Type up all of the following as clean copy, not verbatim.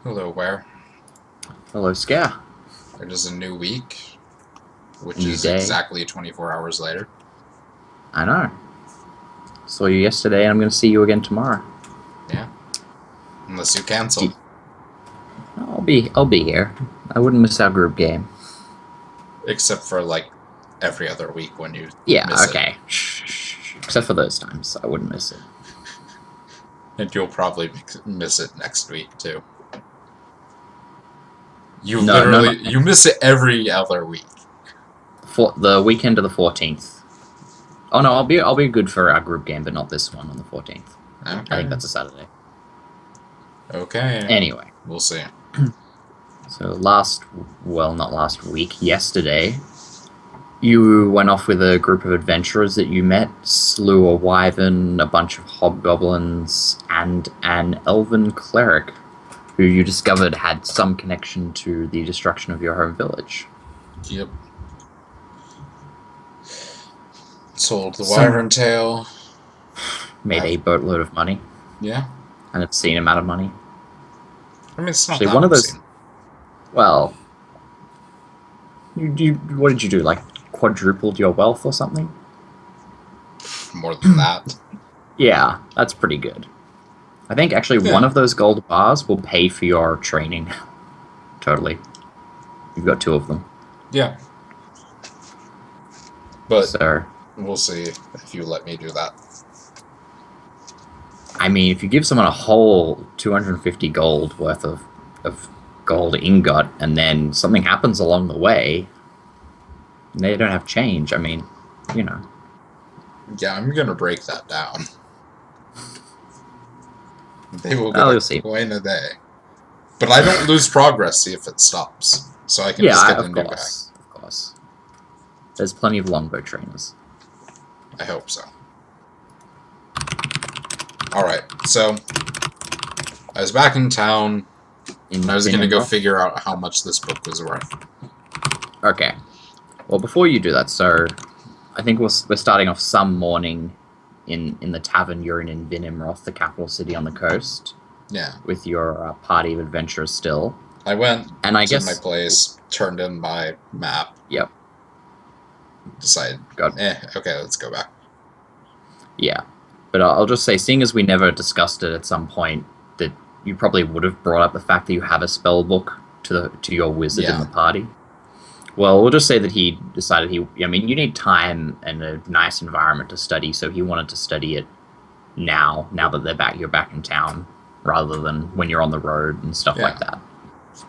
Hello, Where? Hello, Scare. It is a new week, which New is day. exactly 24 hours later. I know. Saw you yesterday, and I'm going to see you again tomorrow. Yeah, unless you cancel. I'll be here. I wouldn't miss our group game. Except for, like, every other week when you Yeah, miss it. okay. Shh. Except for those times, I wouldn't miss it. And you'll probably miss it next week, too. You No, no, literally, not you next. miss it every other week. For the weekend of the 14th. Oh no, I'll be good for our group game, but not this one on the 14th. I think Okay. that's a Saturday. Okay. Anyway, We'll see. so not last week, yesterday, you went off with a group of adventurers that you met, slew a wyvern, a bunch of hobgoblins, and an elven cleric who you discovered had some connection to the destruction of your home village. Yep. Sold the Some wyvern tail. made Have, a boatload of money, yeah. an obscene amount of money. I mean, it's not Actually, that one of those. obscene. Well, what did you do? Like quadrupled your wealth or something? More than that. Yeah, that's pretty good. I think actually one Yeah. of those gold bars will pay for your training. Totally. You've got two of them. Yeah. But So, we'll see if you let me do that. I mean, if you give someone a whole 250 gold worth of gold ingot and then something happens along the way, and they don't have change, I mean, you know. Yeah, I'm gonna break that down. They will Well, go you'll see. quite a day. But I don't lose progress if it stops. So I can just Yeah, get a of new guy. course. Of course. There's plenty of longbow trainers. I hope so. Alright, so I was back in town and I In was gonna go Vinimroth? figure out how much this book was worth. Okay. Well, before you do that, so I think we're starting off some morning in the tavern you're in Vinimroth, the capital city on the coast, Yeah. with your party of adventurers still. I went And I to my guess, place, turned in my map, yep, decided, got okay, let's go back. yeah. But I'll just say, seeing as we never discussed it at some point, that you probably would have brought up the fact that you have a spell book to your wizard in Yeah. the party. Well, we'll just say that he decided he. I mean, you need time and a nice environment to study, so he wanted to study it now. Now that you're back in town, rather than when you're on the road and stuff like Yeah. that,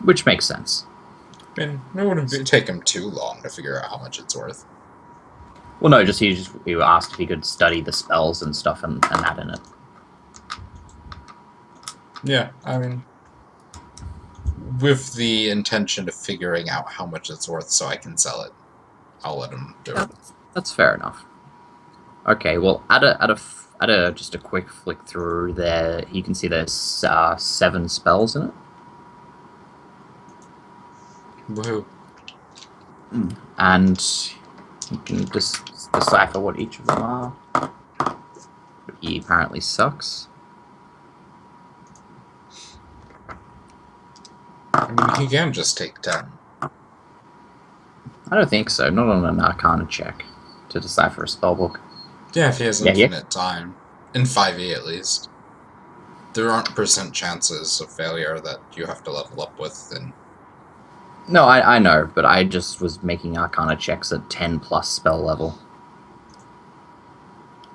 which makes sense. I mean, it wouldn't take him too long to figure out how much it's worth. Well, no, he asked if he could study the spells and stuff and that in it. Yeah, I mean, with the intention of figuring out how much it's worth so I can sell it. I'll let him do it. That's fair enough. Okay, well, at a just a quick flick through there, you can see there's 7 spells in it, Woohoo. and you can just decipher what each of them are. But he apparently sucks. I mean, he can just take 10. I don't think so. Not on an Arcana check to decipher a spellbook. Yeah, if he has Yeah, infinite time. In 5e at least. There aren't percent chances of failure that you have to level up with. And No, I know, but I just was making Arcana checks at 10 plus spell level.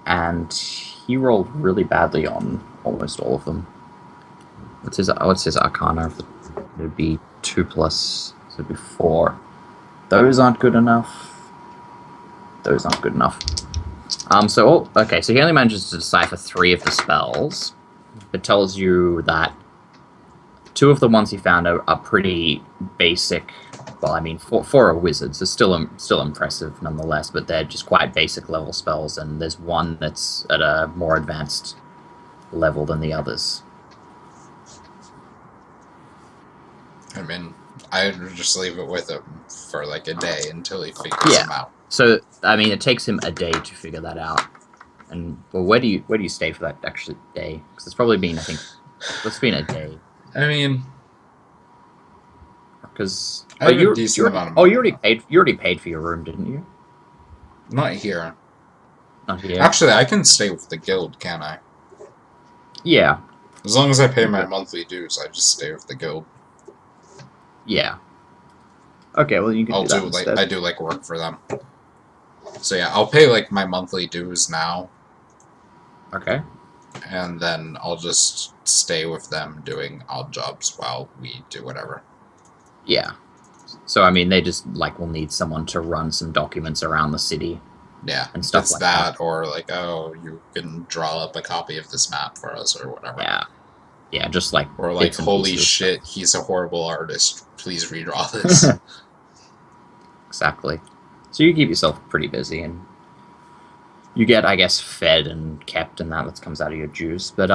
And he rolled really badly on almost all of them. What's his Arcana? It would be 2 plus, so it'd be 4. Those aren't good enough. Those aren't good enough. Okay, so he only manages to decipher 3 of the spells. It tells you that 2 of the ones he found are pretty basic. Well, I mean, for a wizard, so still impressive nonetheless, but they're just quite basic level spells, and there's one that's at a more advanced level than the others. I mean, I would just leave it with him for like a day until he figures them out. So, I mean, it takes him a day to figure that out. And well, where do you stay for that actual day? Because it's probably been, I think, it's been a day. I mean, Because I have a decent amount of money. you already paid for your room, didn't you? Not here. Not here. Actually, I can stay with the guild, can't I? Yeah. As long as I pay my monthly dues, I just stay with the guild. Yeah. Okay, well you can do that instead. I do like work for them. So yeah, I'll pay like my monthly dues now. Okay. And then I'll just stay with them doing odd jobs while we do whatever. Yeah. So I mean, they just like will need someone to run some documents around the city. Yeah, and stuff it's like that, or like, oh, you can draw up a copy of this map for us, or whatever. Yeah. Yeah, just like. Or like, holy shit, he's a horrible artist. Please redraw this. Exactly. So you keep yourself pretty busy, and you get, I guess, fed and kept, and that comes out of your dues. But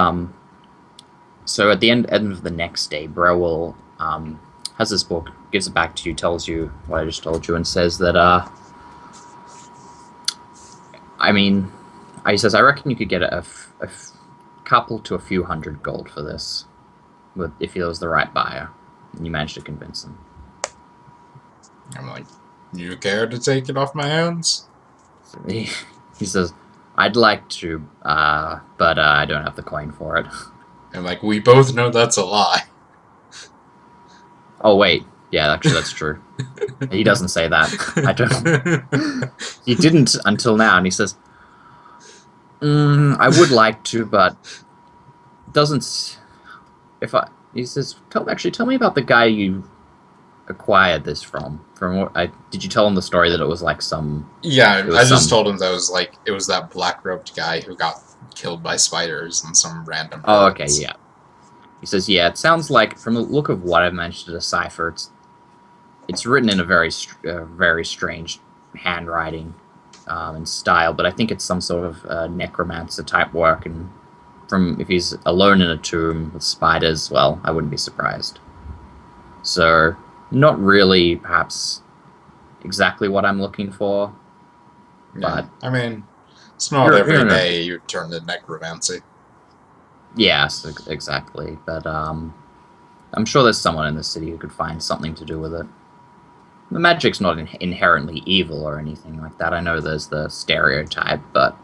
so at the end of the next day, Browell has this book, gives it back to you, tells you what I just told you, and says that he says, I reckon you could get a couple to a few hundred gold for this, if he was the right buyer, and you managed to convince him. I'm like, you care to take it off my hands? So he says, I'd like to, but I don't have the coin for it. And like, we both know that's a lie. Oh wait, yeah, actually that's true. He doesn't say that. I don't. He didn't until now, and he says, I would like to, but doesn't. He says, tell me about the guy you acquired this from. From what did you tell him the story that it was like some? Yeah, I just told him that it was that black-robed guy who got killed by spiders and some random. Oh, okay, yeah. He says, yeah, it sounds like, from the look of what I've managed to decipher, it's written in a very strange handwriting and style, but I think it's some sort of necromancer type work, and if he's alone in a tomb with spiders, well, I wouldn't be surprised. So, not really, perhaps, exactly what I'm looking for, but... I mean, it's not every day you turn to necromancy. Yes, exactly. But I'm sure there's someone in the city who could find something to do with it. The magic's not inherently evil or anything like that. I know there's the stereotype, but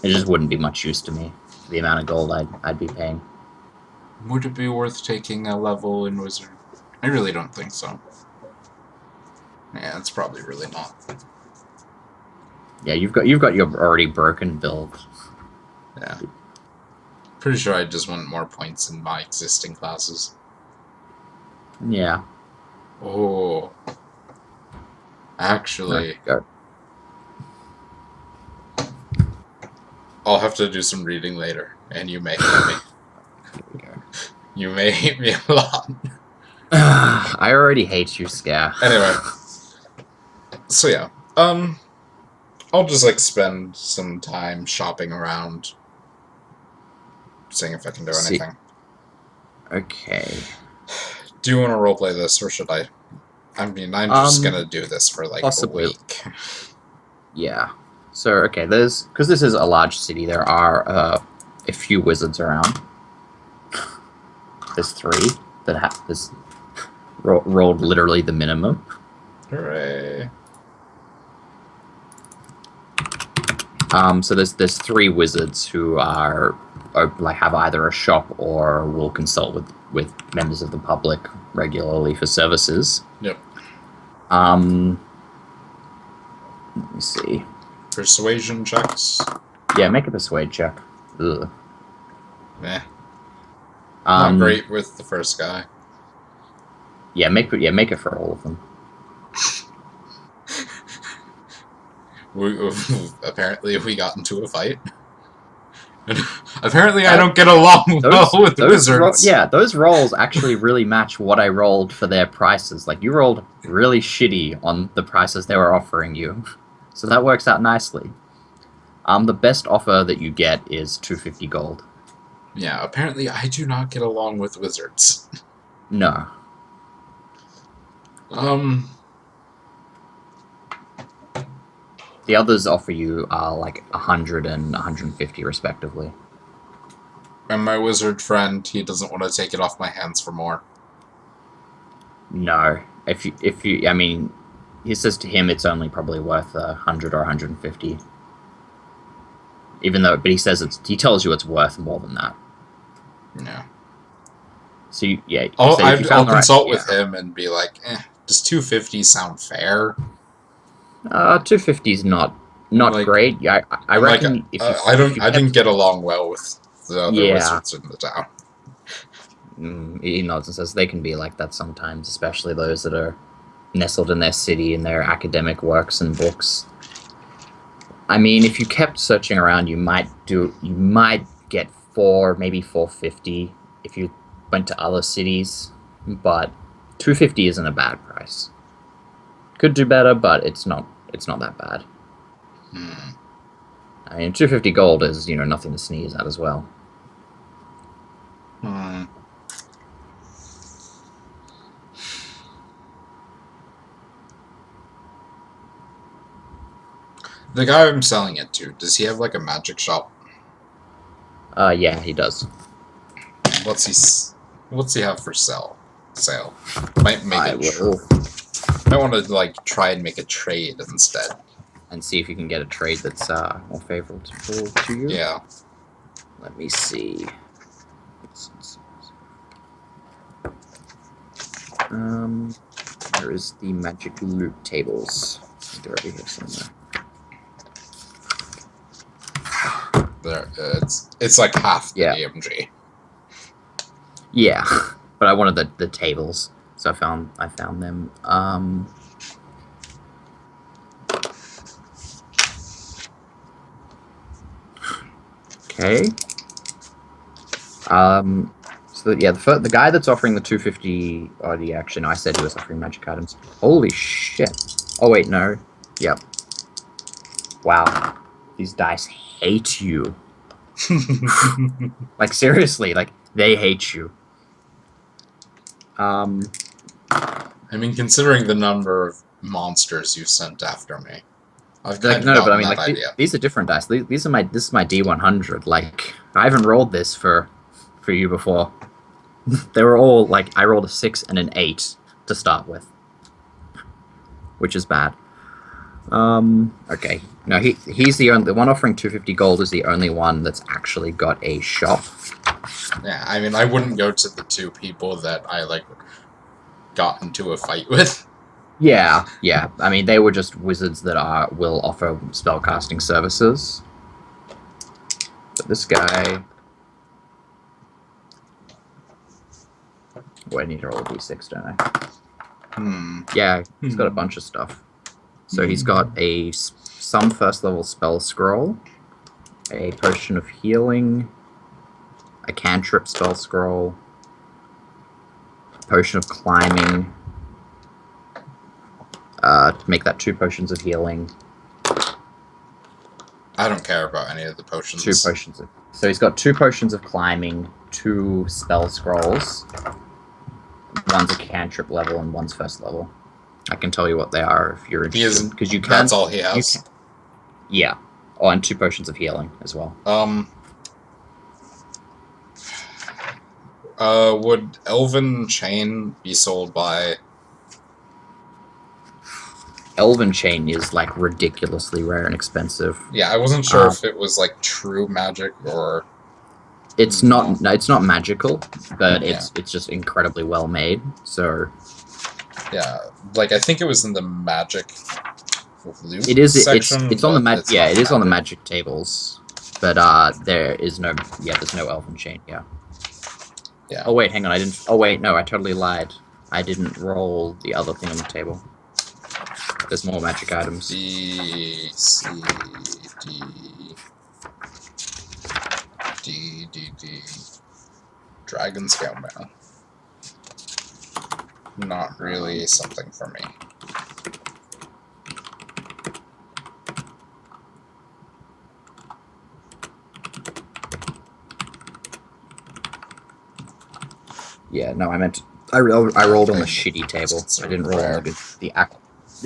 it just wouldn't be much use to me for the amount of gold I'd be paying. Would it be worth taking a level in Wizard? I really don't think so. Yeah, it's probably really not. Yeah, you've got your already broken build. Yeah. Pretty sure I just want more points in my existing classes. Yeah. Oh. Actually. I'll have to do some reading later, and you may hate me. You may hate me a lot. I already hate you, Scare. Anyway. So yeah. I'll just like spend some time shopping around, seeing if I can do anything. Okay. Do you want to roleplay this, or should I? I mean, I'm just gonna do this for like possibly. a week. Yeah. So, okay, because this is a large city, there are a few wizards around. There's 3 that have this rolled literally the minimum. Hooray. So there's 3 wizards who are like have either a shop or will consult with members of the public regularly for services. Yep. Let me see. Persuasion checks. Yeah, make a persuade check. Ugh. Meh. Not great with the first guy. Yeah, make it for all of them. Apparently we got into a fight. Apparently I don't get along well with the wizards. Those rolls actually really match what I rolled for their prices. Like, you rolled really shitty on the prices they were offering you. So that works out nicely. The best offer that you get is 250 gold. Yeah, apparently I do not get along with wizards. No. The others offer you like 100 and 150 respectively. And my wizard friend, he doesn't want to take it off my hands for more. No. If you, I mean, he says to him it's only probably worth 100 or 150. Even though, but he says he tells you it's worth more than that. Yeah. So yeah, I'll consult with him and be like, does 250 sound fair? 250 is not like, great. Yeah, I reckon like, I didn't get along well with the other wizards in the town. He nods and says they can be like that sometimes, especially those that are nestled in their city and their academic works and books. I mean, if you kept searching around, you might get maybe 450 if you went to other cities, but 250 isn't a bad price. Could do better, but it's not that bad. I mean, 250 gold is, nothing to sneeze at as well. The guy I'm selling it to, does he have like a magic shop? Yeah, he does. What's he have for sale? Might make Might want to like try and make a trade instead. And see if you can get a trade that's more favorable to you. Yeah. Let me see. There is the magic loot tables. They're over here somewhere. There, it's like half the AMG. Yeah, but I wanted the tables, so I found them. Okay. So yeah, the guy that's offering the 250. Oh, yeah, actually, no, I said he was offering magic items. Holy shit! Oh wait, no. Yep. Wow, these dice hate you. Like seriously, like they hate you. I mean, considering the number of monsters you sent after me, I've kind of but I mean, like these are different dice. This is my D100. Like I haven't rolled this for you before. They were all like I rolled a 6 and an 8 to start with, which is bad. Okay. No, he's the one offering 250 gold is the only one that's actually got a shop. Yeah, I mean, I wouldn't go to the two people that I like got into a fight with. Yeah. I mean, they were just wizards that will offer spellcasting services. But this guy. Oh, I need to roll a d6, don't I? Yeah, he's got a bunch of stuff. So he's got some first level spell scroll, a potion of healing, a cantrip spell scroll, a potion of climbing, to make that 2 potions of healing. I don't care about any of the potions. 2 potions. So he's got 2 potions of climbing, 2 spell scrolls. One's a cantrip level and one's first level. I can tell you what they are if you're interested. Because you can. That's all he has. Yeah. Oh, and 2 potions of healing as well. Would Elven Chain be sold by? Elven Chain is like ridiculously rare and expensive. Yeah, I wasn't sure if it was like true magic or. It's not. No, it's not magical, but it's just incredibly well made. So. Yeah, like I think it was in the magic. Loot it is. Section, it's on the magic. Yeah, it is on the magic tables, but there is no. Yeah, there's no Elven Chain. Yeah. Yeah. Oh wait, hang on. I didn't. Oh wait, no, I totally lied. I didn't roll the other thing on the table. There's more magic items. B, C, D. D. Dragon Scale Mail. Not really something for me. Yeah, no, I meant I rolled on the shitty table. I didn't roll on the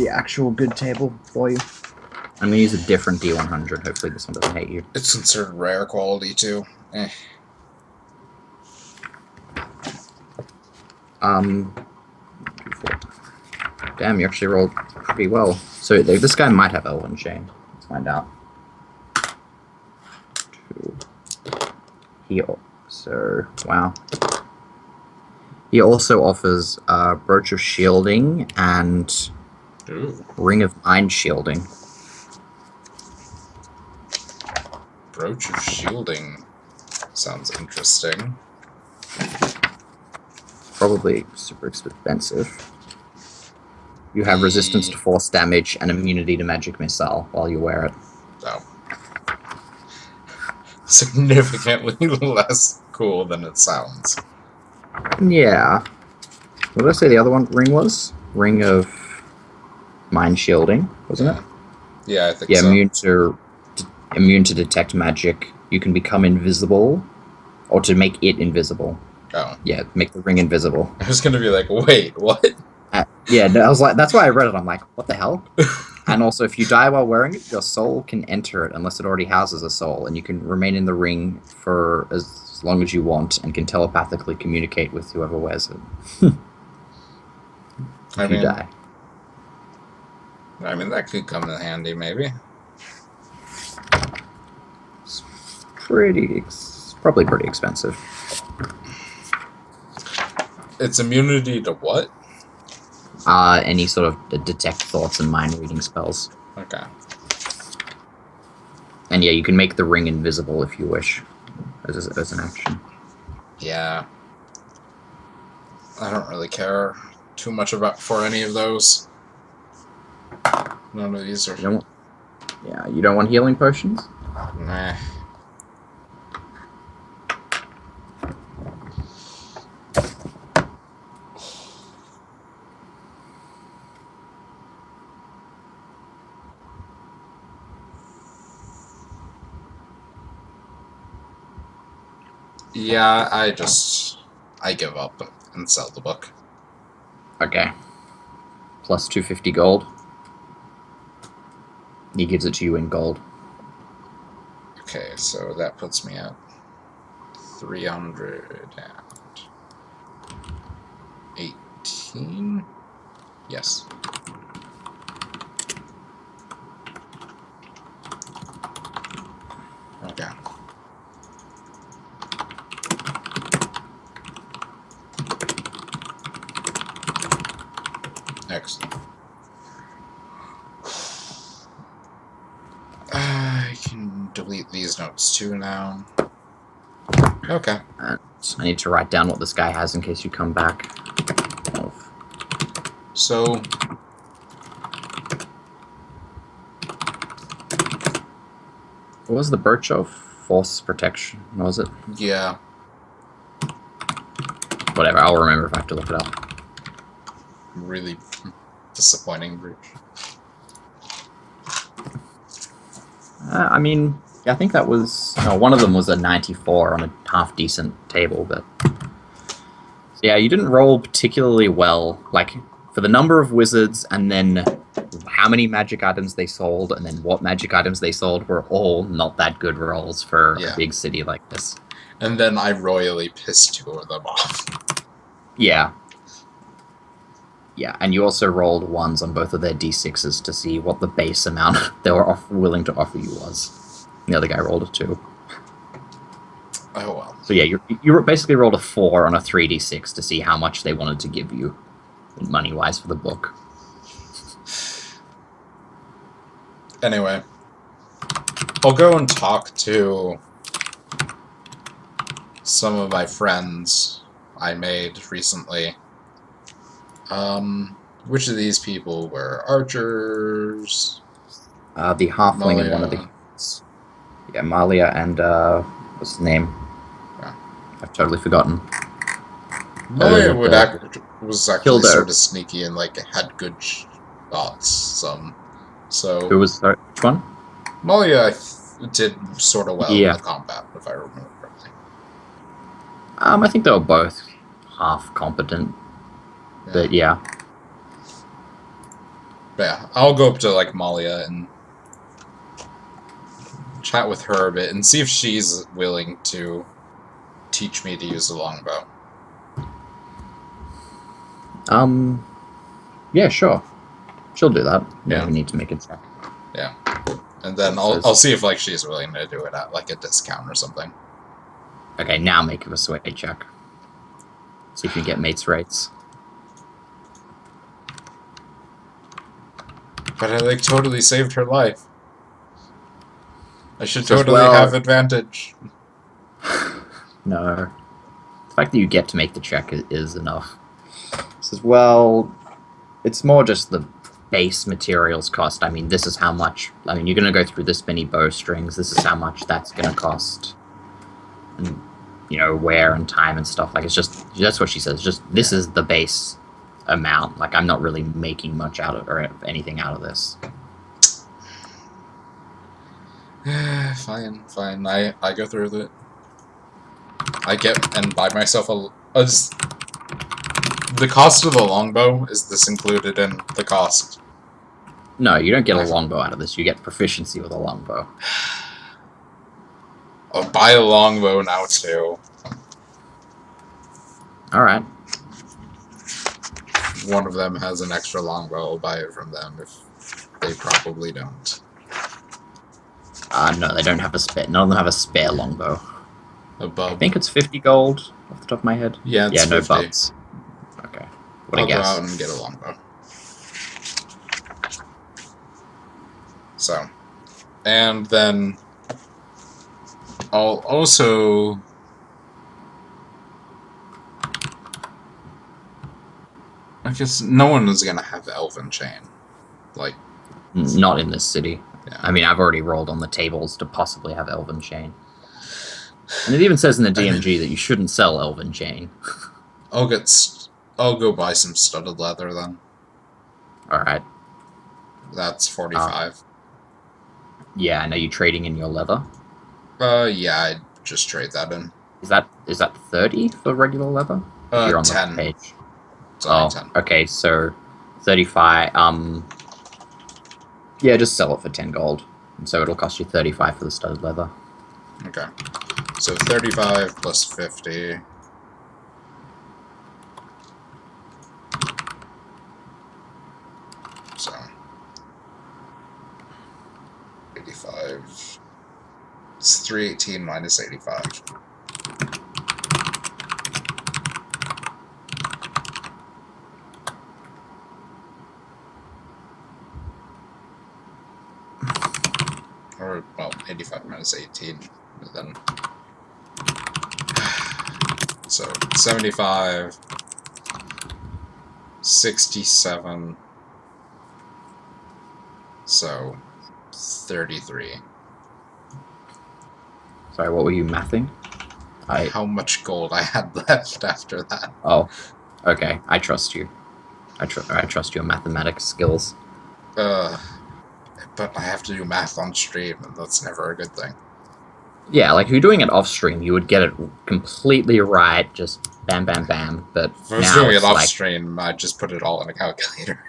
actual good table for you. I'm gonna use a different D100. Hopefully this one doesn't hate you. It's considered rare quality too. 2, Damn, you actually rolled pretty well. So this guy might have Elven Chain. Let's find out. 2. Wow. He also offers Brooch of Shielding and Ooh. Ring of Mind Shielding. Brooch of Shielding sounds interesting. Probably super expensive. You have resistance to force damage and immunity to magic missile while you wear it. Oh. Significantly less cool than it sounds. Yeah. What did I say the other ring was? Ring of Mind Shielding, wasn't it? Yeah, I think so. Immune to detect magic. You can become invisible, or to make it invisible. Oh. Yeah, make the ring invisible. I was gonna be like, wait, what? Yeah, no, I was like, that's why I read it. I'm like, what the hell? And also, if you die while wearing it, your soul can enter it unless it already houses a soul, and you can remain in the ring for as long as you want, and can telepathically communicate with whoever wears it. If you die. I mean, that could come in handy, maybe. It's probably pretty expensive. It's immunity to what? Any sort of detect thoughts and mind reading spells. Okay. And yeah, you can make the ring invisible if you wish, as an action. Yeah. I don't really care too much for any of those. None of these are... You don't want healing potions? Nah. Yeah, I give up and sell the book. Okay. Plus 250 gold. He gives it to you in gold. Okay, so that puts me at 318. Yes. Okay. Excellent. I can delete these notes too now. Okay. I need to write down what this guy has in case you come back. So... what was the Birch of? Force protection, was it? Yeah. Whatever, I'll remember if I have to look it up. Really disappointing breach. I mean, I think that was... no, one of them was a 94 on a half-decent table, but... yeah, you didn't roll particularly well. Like, for the number of wizards, and then how many magic items they sold, and then what magic items they sold were all not that good rolls for a big city like this. And then I royally pissed 2 of them off. Yeah. Yeah, and you also rolled 1s on both of their d6s to see what the base amount they were willing to offer you was. And the other guy rolled a 2. Oh well. So yeah, you basically rolled a 4 on a 3d6 to see how much they wanted to give you, money-wise, for the book. Anyway, I'll go and talk to some of my friends I made recently. Which of these people were archers? The halfling and one of the kids. Yeah, Malia and, what's his name? Yeah. I've totally forgotten. Malia was actually Hilda. sort of sneaky and, like, had good shots. So... Who was, sorry, which one? Malia did sort of well in Yeah. the combat, if I remember correctly. I think they were both half competent. Yeah. But yeah. But yeah, I'll go up to, like, Malia and chat with her a bit and see if she's willing to teach me to use the longbow. Yeah, sure. She'll do that. Yeah. We need to make it check. Yeah. And then I'll see if like she's willing to do it at like a discount or something. Okay, now make a sway check. See if you get mates rates. But I like totally saved her life. I should Says, totally well, have advantage. No. The fact that you get to make the check is enough. Says, well, it's more just the base materials cost. I mean, this is how much. I mean, you're going to go through this many bowstrings. This is how much that's going to cost. And, you know, wear and time and stuff. Like, it's just, that's what she says. Just, this is the base amount. Like, I'm not really making much out of, or anything out of this. Fine. I go through with it. I get and buy myself the cost of the longbow, is this included in the cost? No, you don't get a longbow out of this. You get proficiency with a longbow. I'll buy a longbow now too. Alright. One of them has an extra longbow, I'll buy it from them if they probably don't. No, they don't have a spare. None of them have a spare longbow. A bub. I think it's 50 gold off the top of my head. Yeah, it's 50. No bubs. Okay. What I'll I guess. go out and get a longbow. So, and then I'll also I guess no one is gonna have the elven chain. Like, not in this city. Yeah. I mean, I've already rolled on the tables to possibly have elven chain. And it even says in the DMG that you shouldn't sell elven chain. I'll go buy some studded leather then. Alright. That's 45. Yeah, and are you trading in your leather? Yeah, I'd just trade that in. Is that 30 for regular leather? You're on 10. the page. Sorry, 10. Okay, so 35. Yeah, just sell it for 10 gold. And so it'll cost you 35 for the studded leather. Okay. So 35 plus 50. So 85. It's 318 minus 85. Or, well, 85 minus 18, and then... So, 75... 67... So, 33. Sorry, what were you mathing? How much gold I had left after that. Oh, okay. I trust you. I trust your mathematics skills. But I have to do math on stream, and that's never a good thing. Yeah, like if you're doing it off stream, you would get it completely right, just bam, bam, bam. But If I was doing it off stream, I'd just put it all in a calculator.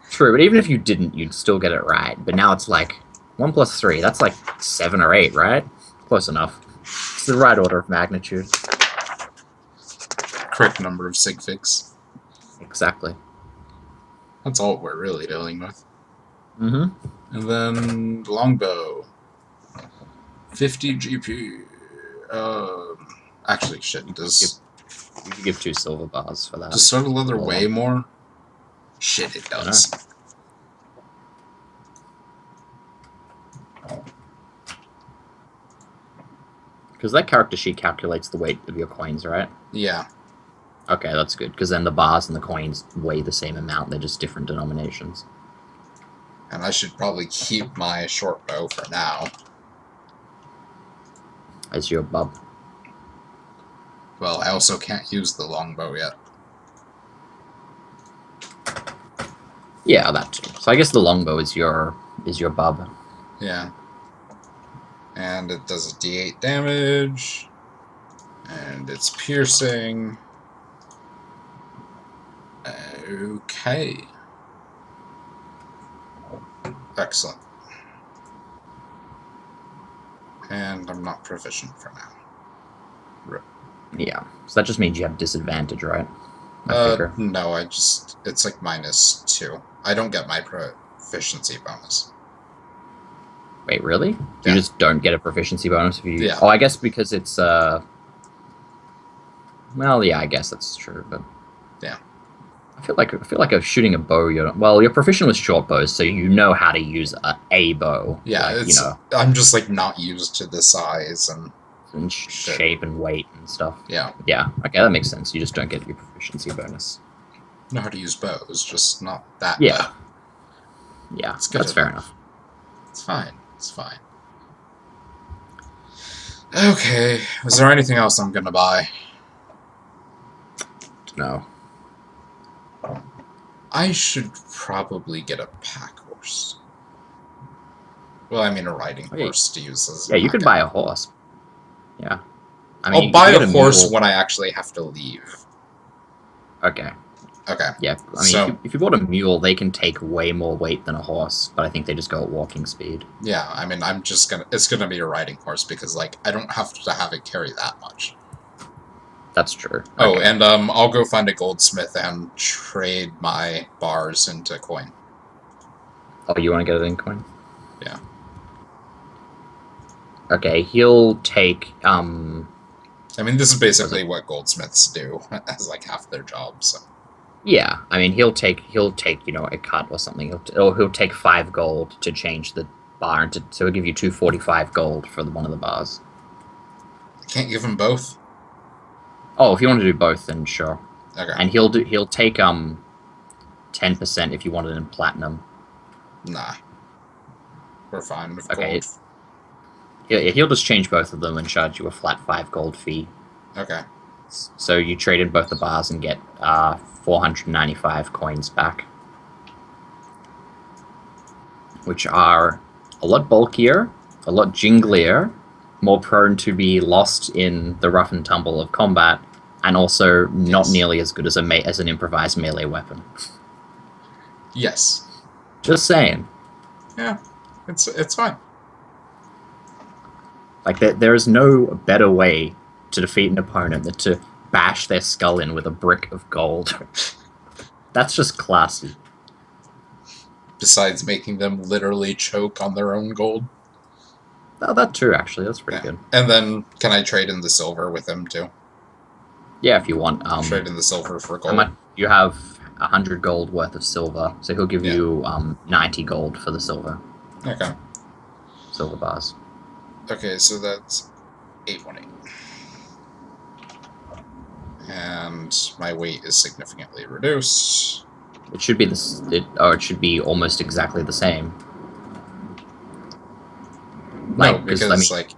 True, but even if you didn't, you'd still get it right. But now it's like 1 plus 3. That's like 7 or 8, right? Close enough. It's the right order of magnitude. Correct number of sig figs. Exactly. That's all we're really dealing with. Mm-hmm. And then longbow. 50 GP. Actually, shit. Does you could give 2 silver bars for that. Does studded leather weigh more? Shit, it does. Because that character sheet calculates the weight of your coins, right? Yeah. Okay, that's good. Because then the bars and the coins weigh the same amount. They're just different denominations. And I should probably keep my short bow for now. As your bub. Well, I also can't use the longbow yet. Yeah, that too. So I guess the longbow is your bub. Yeah. And it does a D8 damage. And it's piercing. Okay. Excellent. And I'm not proficient for now. Yeah. So that just means you have disadvantage, right? I figure. No, it's like -2. I don't get my proficiency bonus. Wait, really? You Yeah. just don't get a proficiency bonus if you... Yeah. Oh, I guess because it's, well, yeah, I guess that's true, but... Yeah. I feel like shooting a bow, you're proficient with short bows, so you know how to use a bow. Yeah, like, I'm just, like, not used to the size and shape and weight and stuff. Yeah. Yeah, okay, that makes sense. You just don't get your proficiency bonus. Know how to use bows, just not that Yeah. bow. Yeah, It's good that's fair enough. It's fine. It's fine. Okay, is there anything else I'm gonna buy? No. I should probably get a pack horse. Well, I mean a riding horse to use as you could buy a horse. Yeah. I mean, I'll buy a horse when I actually have to leave. Okay. Okay. Yeah, I mean, if you bought a mule, they can take way more weight than a horse, but I think they just go at walking speed. Yeah, I mean, it's gonna be a riding horse because, like, I don't have to have it carry that much. That's true. Oh, okay. And I'll go find a goldsmith and trade my bars into coin. Oh, you want to get it in coin? Yeah. Okay, he'll take, I mean, this is basically what goldsmiths do as, like, half their job, so... Yeah, I mean, he'll take a cut or something. He'll take 5 gold to change the bar, so he'll give you 245 gold for one of the bars. I can't give him both? Oh, if you want to do both, then sure. Okay. And he'll take 10% if you want it in platinum. Nah. We're fine with gold. He'll just change both of them and charge you a flat 5 gold fee. Okay. So you trade in both the bars and get 495 coins back, which are a lot bulkier, a lot jinglier, more prone to be lost in the rough and tumble of combat, and also not nearly as good as an improvised melee weapon. Yes. Just saying. Yeah, it's fine. Like, there is no better way to defeat an opponent than to bash their skull in with a brick of gold. That's just classy. Besides making them literally choke on their own gold. Oh, that too, actually. That's pretty good. And then, can I trade in the silver with him, too? Yeah, if you want. Trade in the silver for gold. You have 100 gold worth of silver, so he'll give you 90 gold for the silver. Okay. Silver bars. Okay, so that's 818. And my weight is significantly reduced. It should be it should be almost exactly the same. No, because like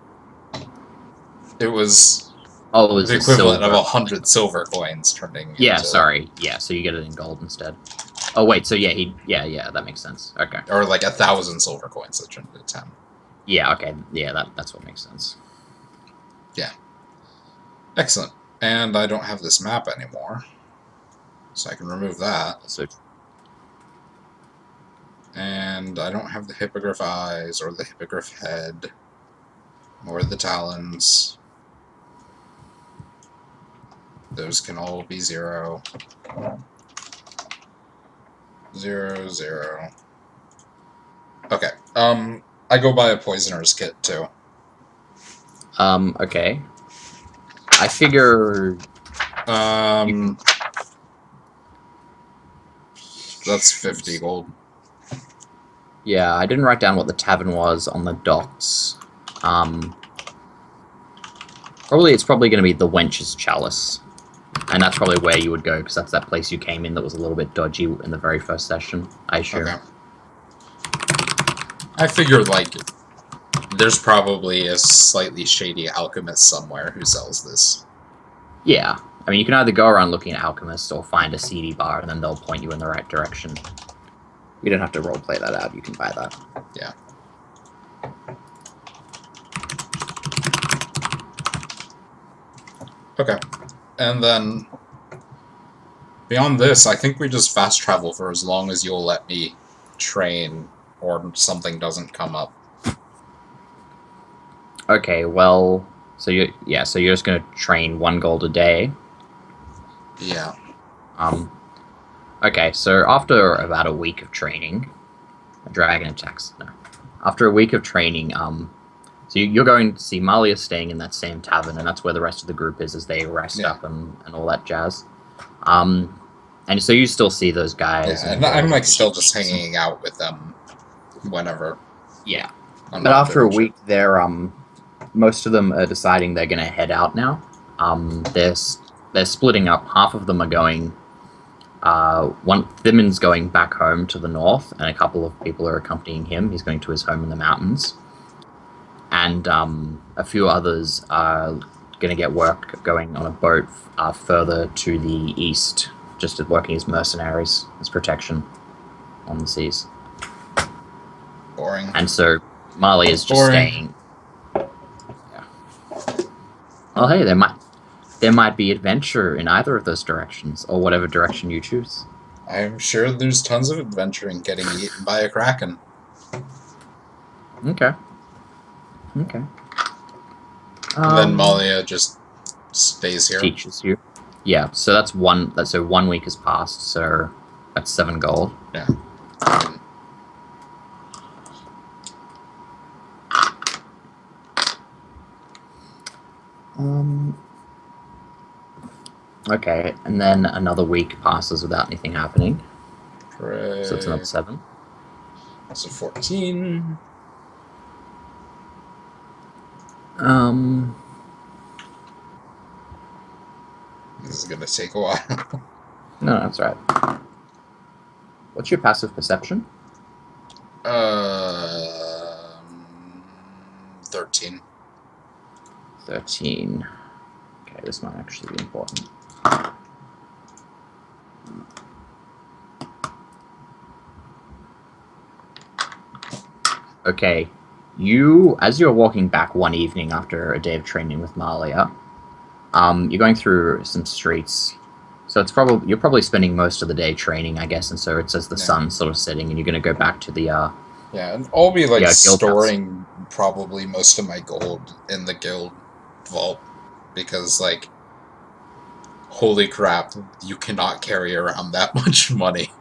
it was the equivalent of 100 silver coins turning. Yeah, into, sorry. Yeah, so you get it in gold instead. Oh wait, so yeah, that makes sense. Okay. Or like 1,000 silver coins that turned into 10. Yeah. Okay. Yeah, that's what makes sense. Yeah. Excellent. And I don't have this map anymore, so I can remove that. So. And I don't have the hippogriff eyes, or the hippogriff head, or the talons. Those can all be 0. 0, 0. Okay. I go buy a poisoner's kit too. Okay. I figure. That's 50 gold. Yeah, I didn't write down what the tavern was on the docks. It's probably going to be the Wench's Chalice. And that's probably where you would go, because that's that place you came in that was a little bit dodgy in the very first session, I assume. Okay. I figured, like, there's probably a slightly shady alchemist somewhere who sells this. Yeah. I mean, you can either go around looking at alchemists or find a seedy bar, and then they'll point you in the right direction. You don't have to roleplay that out, you can buy that. Yeah. Okay. And then, beyond this, I think we just fast travel for as long as you'll let me train or something doesn't come up. Okay, well, so you're just gonna train 1 gold a day? Yeah. Okay, so after about a week of training, a dragon attacks. No. After a week of training, so you're going to see Malia staying in that same tavern, and that's where the rest of the group is as they rest Yeah. up and all that jazz. And so you still see those guys. Yeah, and I'm like still just hanging out with them whenever. Yeah. I'm But not after a doing shit. week, they're most of them are deciding they're going to head out now. They're splitting up. Half of them are going. One Thimon's going back home to the north, and a couple of people are accompanying him. He's going to his home in the mountains, and a few others are going to get work going on a boat further to the east, just working as mercenaries, as protection on the seas. Boring. And so Marley is just staying. Yeah. Oh, hey, there might be adventure in either of those directions, or whatever direction you choose. I'm sure there's tons of adventure in getting eaten by a kraken. Okay. Okay. And then Malia just stays here. Teaches you. Yeah, so that's one. So 1 week has passed. So that's 7 gold. Yeah. Okay, and then another week passes without anything happening. Hooray. So it's another 7. So 14. This is gonna take a while. No, that's right. What's your passive perception? 13. 13. Okay, this might actually be important. Okay, as you're walking back one evening after a day of training with Malia, you're going through some streets. So you're probably spending most of the day training, I guess, and so it's as the sun's sort of setting, and you're going to go back to the yeah, and I'll be like storing house. probably most of my gold in the guild vault because, like, holy crap, you cannot carry around that much money.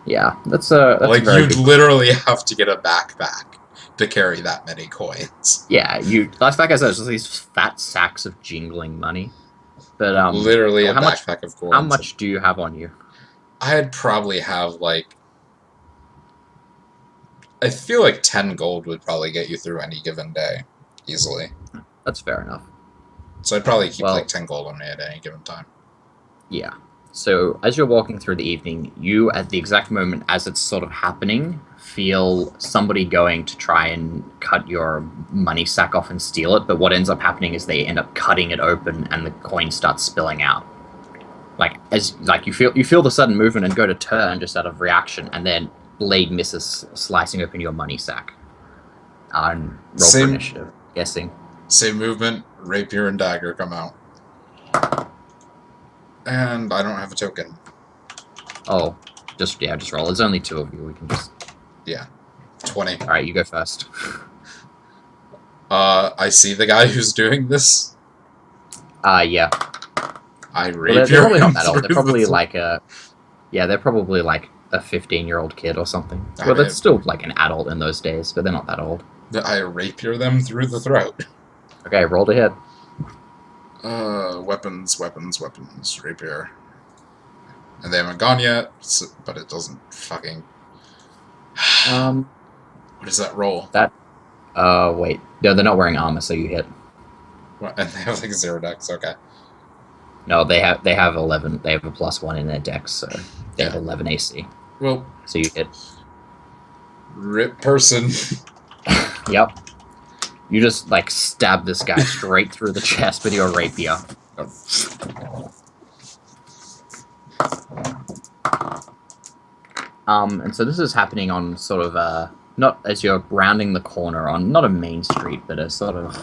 Yeah, that's like very you'd literally have to get a backpack to carry that many coins. Yeah, like I said, it's just these fat sacks of jingling money. But literally a backpack of coins. How much do you have on you? I'd probably have like, I feel like 10 gold would probably get you through any given day easily. That's fair enough. So I'd probably keep like 10 gold on me at any given time. Yeah. So as you're walking through the evening, you, at the exact moment as it's sort of happening, feel somebody going to try and cut your money sack off and steal it. But what ends up happening is they end up cutting it open, and the coin starts spilling out. You feel the sudden movement and go to turn just out of reaction, and then blade misses, slicing open your money sack. Roll for initiative. Guessing. Same movement. Rapier and dagger come out. And I don't have a token. Oh, just roll. There's only 2 of you. We can just... Yeah. 20. Alright, you go first. I see the guy who's doing this. Yeah. I rapier they're probably not that old. They're probably like a... Yeah, they're probably like a 15-year-old kid or something. Well, that's still like an adult in those days, but they're not that old. I rapier them through the throat. Okay, roll to hit. Weapons, rapier. And they haven't gone yet, but it doesn't fucking... What is that roll? Wait. No, they're not wearing armor, so you hit. What? And they have like 0 dex, okay. No, they have 11. They have a +1 in their dex, so they have 11 AC. Well... So you hit. Rip person. Yep. You just, like, stab this guy straight through the chest with your rapier. And so this is happening on sort of not as you're rounding the corner on, not a main street, but a sort of,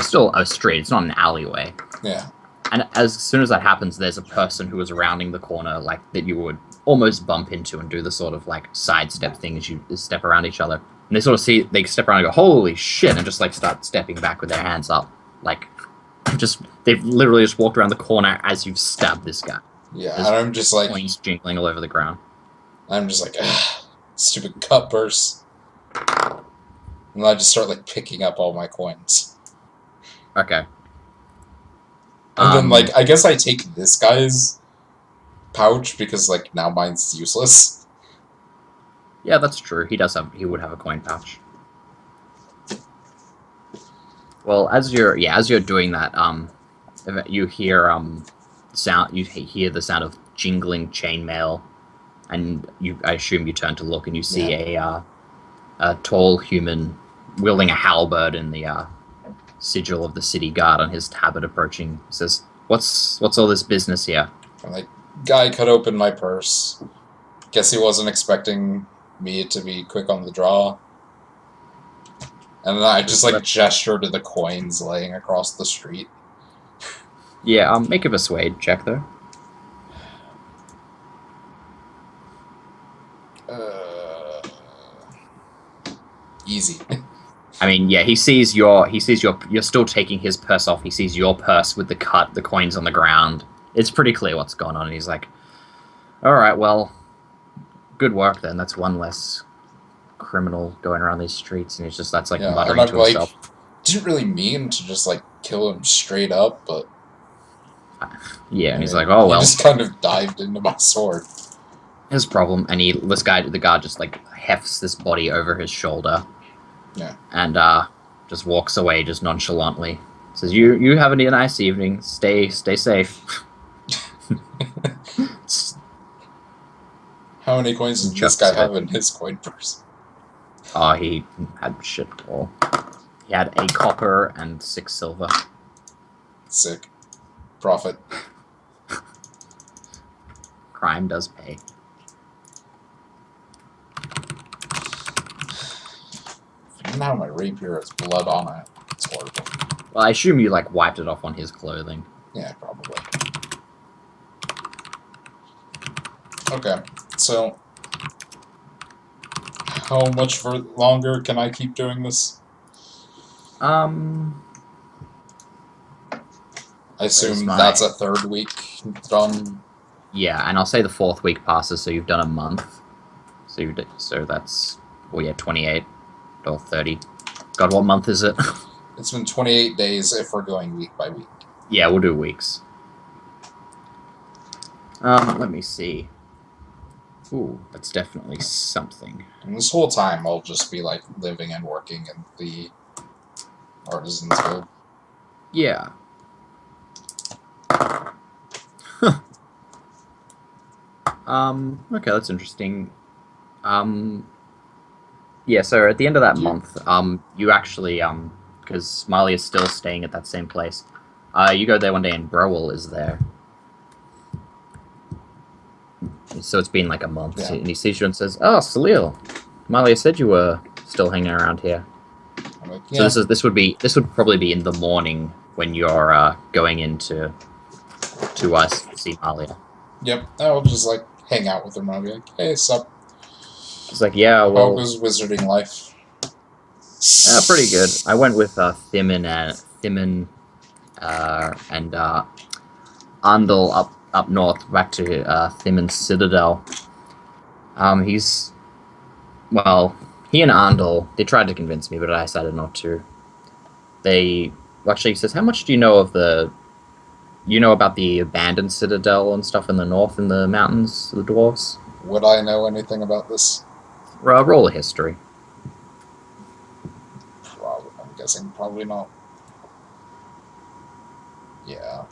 still a street. It's not an alleyway. Yeah. And as soon as that happens, there's a person who is rounding the corner, like, that you would almost bump into and do the sort of, like, sidestep thing as you step around each other. And they sort of they step around and go, holy shit, and just, like, start stepping back with their hands up. Like, they've literally just walked around the corner as you've stabbed this guy. Yeah, There's and I'm just like, coins jingling all over the ground. ugh, stupid cutburst. And I just start like picking up all my coins. Okay. And then like, I guess I take this guy's pouch because like now mine's useless. Yeah, that's true. He would have a coin pouch. Well, as you're doing that, you hear hear the sound of jingling chainmail, and I assume you turn to look and you see a tall human wielding a halberd in the sigil of the city guard on his tabard approaching. He says, "What's all this business here?" I'm like, guy cut open my purse. Guess he wasn't expecting me to be quick on the draw. And then I just like gesture to the coins laying across the street. Yeah, make a persuade check though. Easy. I mean, yeah, he sees you're still taking his purse off. He sees your purse with the coins on the ground. It's pretty clear what's going on. And he's like, "All right, well, good work then. That's one less criminal going around these streets." And that's like muttering to himself. Didn't really mean to just like kill him straight up, but yeah, and he's like, "Oh well." He just kind of dived into my sword. His problem, and the guard just like hefts this body over his shoulder. Yeah. And just walks away just nonchalantly. Says, "You have a nice evening. Stay safe." How many coins does this guy have in his coin purse? Oh, he had shit all. He had a copper and 6 silver. Sick. Profit. Crime does pay. Now my rapier has blood on it. It's horrible. Well, I assume you like wiped it off on his clothing. Yeah, probably. Okay, so how much for longer can I keep doing this? I assume that's a 3rd week done. Yeah, and I'll say the 4th week passes, so you've done a month. So that's 28 or 30. God, what month is it? It's been 28 days if we're going week by week. Yeah, we'll do weeks. Let me see. Ooh, that's definitely something. And this whole time, I'll just be like living and working in the Artisan's Guild. Yeah. Okay, that's interesting. Yeah, so at the end of that month, you actually, because Smiley is still staying at that same place, you go there one day and Browell is there. So it's been like a month, and he sees you and says, "Oh, Salil, Malia said you were still hanging around here." I'm like, yeah. So this would probably be in the morning when you're going in to see Malia. Yep, I'll just like hang out with him and I'll be like, "Hey, sup?" It's like, yeah, well, how was wizarding life? Pretty good. I went with Thimin and Andal up north, back to Thimin's Citadel. He and Andal, they tried to convince me, but I decided not to. He says, "How much do you know about the abandoned Citadel and stuff in the north in the mountains, the dwarves?" Would I know anything about this? Roll a history. I'm guessing probably not. Yeah.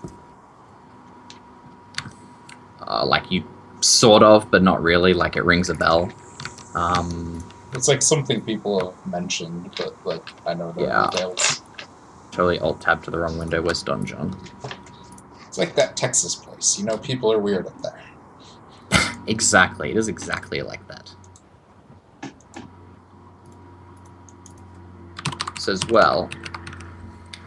Like you sort of, but not really. Like it rings a bell. It's like something people have mentioned, but like I know the details. Totally alt-tab to the wrong window. Where's Don John? It's like that Texas place. You know, people are weird up there. Exactly. It is exactly like that. Says, well,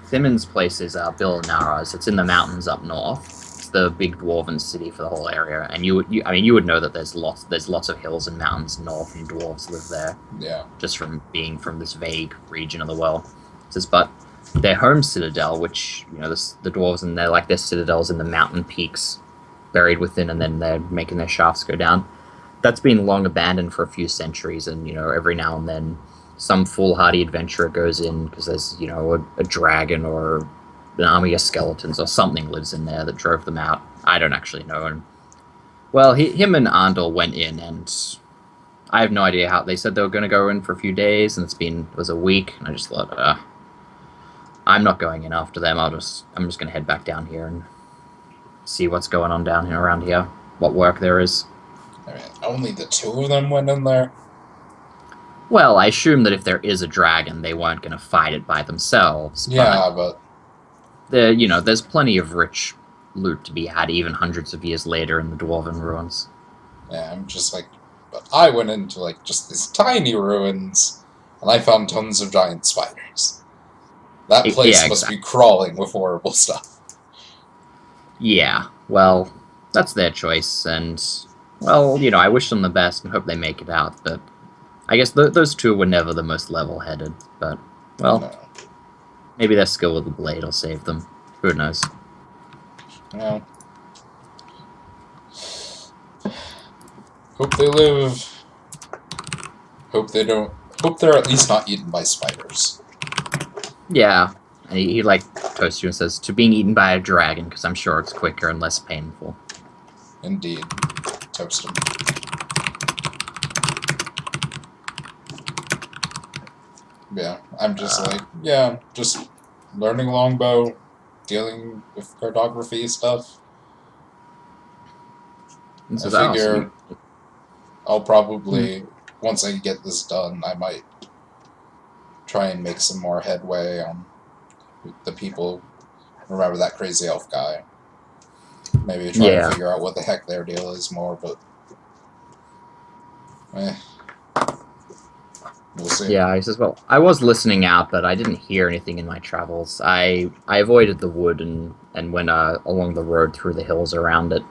Thimin's place is Bill Naras. It's in the mountains up north. It's the big dwarven city for the whole area, and you would know that there's lots of hills and mountains north, and dwarves live there. Yeah. Just from being from this vague region of the world. It says, but their home citadel, which, you know, the dwarves and their citadels in the mountain peaks buried within, and then they're making their shafts go down. That's been long abandoned for a few centuries, and, you know, every now and then some foolhardy adventurer goes in because there's, you know, a dragon or an army of skeletons or something lives in there that drove them out. I don't actually know. And well, him and Andor went in, and I have no idea how. They said they were going to go in for a few days, and it was a week, and I just thought, I'm not going in after them. I'm just going to head back down here and see what's going on down here around here, what work there is. I mean, only the two of them went in there? Well, I assume that if there is a dragon, they weren't going to fight it by themselves. Yeah, but there's plenty of rich loot to be had even hundreds of years later in the Dwarven ruins. yeah, I'm just like, but I went into like just these tiny ruins, and I found tons of giant spiders. That place must be crawling with horrible stuff. Yeah, well, that's their choice, and, well, you know, I wish them the best and hope they make it out, but I guess those two were never the most level-headed, but, well, no. Maybe their skill with the blade will save them. Who knows? Well, hope they live. Hope they don't. Hope they're at least not eaten by spiders. Yeah, and he like toasts you and says, "To being eaten by a dragon, because I'm sure it's quicker and less painful." Indeed, toast him. Yeah, I'm just just learning longbow, dealing with cartography stuff. So I figure I'll probably, once I get this done, I might try and make some more headway on the people. Remember that crazy elf guy. Maybe try and figure out what the heck their deal is more, but we'll see. Yeah, he says, well, I was listening out, but I didn't hear anything in my travels. I avoided the wood and went along the road through the hills around it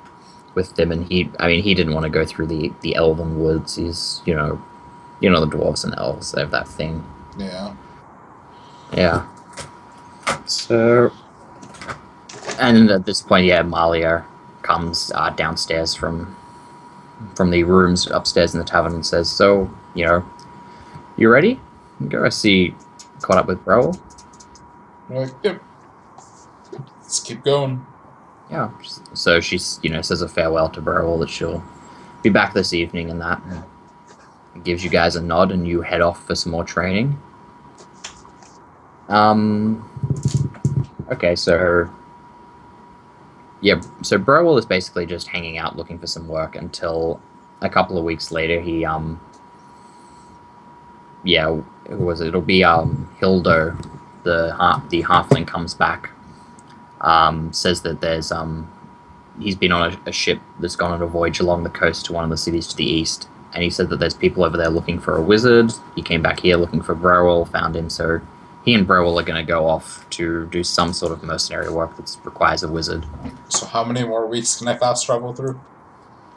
with them, and he didn't want to go through the elven woods. He's, you know the dwarves and elves, they have that thing. Yeah. Yeah. So, and at this point, Malia comes downstairs from the rooms upstairs in the tavern and says, so, you ready? Go. I see caught up with Browell. Like, yep. Let's keep going. Yeah. So she, says a farewell to Browell that she'll be back this evening and that. And gives you guys a nod and you head off for some more training. Okay, so Browell is basically just hanging out looking for some work until a couple of weeks later he who was it? It'll be Hildo, the halfling, comes back, says that there's he's been on a ship that's gone on a voyage along the coast to one of the cities to the east, and he said that there's people over there looking for a wizard. He came back here looking for Browell, found him, so he and Browell are going to go off to do some sort of mercenary work that requires a wizard. So how many more weeks can I fast travel through?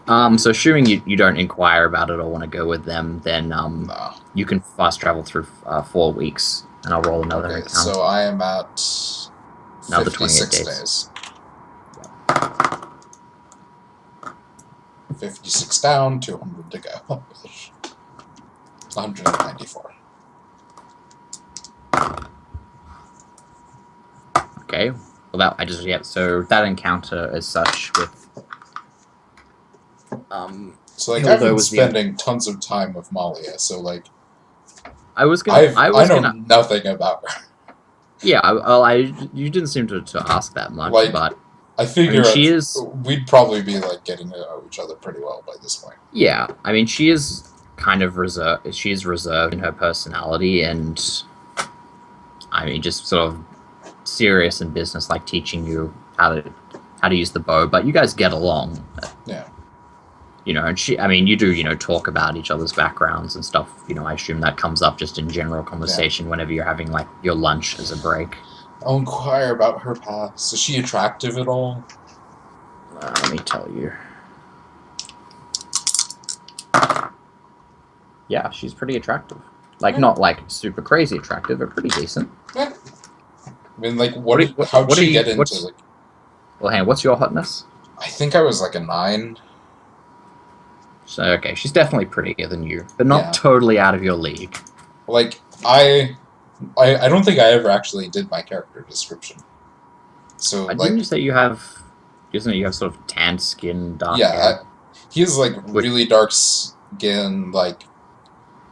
So assuming you don't inquire about it or want to go with them, then you can fast travel through 4 weeks, and I'll roll another account. So I am at another 56 days. 56 down, 200 to go. 194. Okay. Well, so that encounter as such with so I've been spending tons of time with Malia, so I know nothing about her. Yeah, you didn't seem to ask that much, but I figure we'd probably be getting to know each other pretty well by this point. Yeah, she is kind of reserved. She is reserved in her personality, and just sort of serious and business, like teaching you how to use the bow. But you guys get along. Yeah. And she, you do, talk about each other's backgrounds and stuff. I assume that comes up just in general conversation whenever you're having, your lunch as a break. I'll inquire about her past. Is she attractive at all? Let me tell you. Yeah, she's pretty attractive. Not, super crazy attractive, but pretty decent. Yeah. I mean, like, how'd What are she you? get into, What's like, well, hang on, what's your hotness? I think I was like a 9. So okay, she's definitely prettier than you, but not Yeah. totally out of your league. Like, I don't think I ever actually did my character description. So, Didn't like, you say you have? Isn't it you have sort of tanned skin, dark yeah, hair? he has, like, Which, really dark skin, like,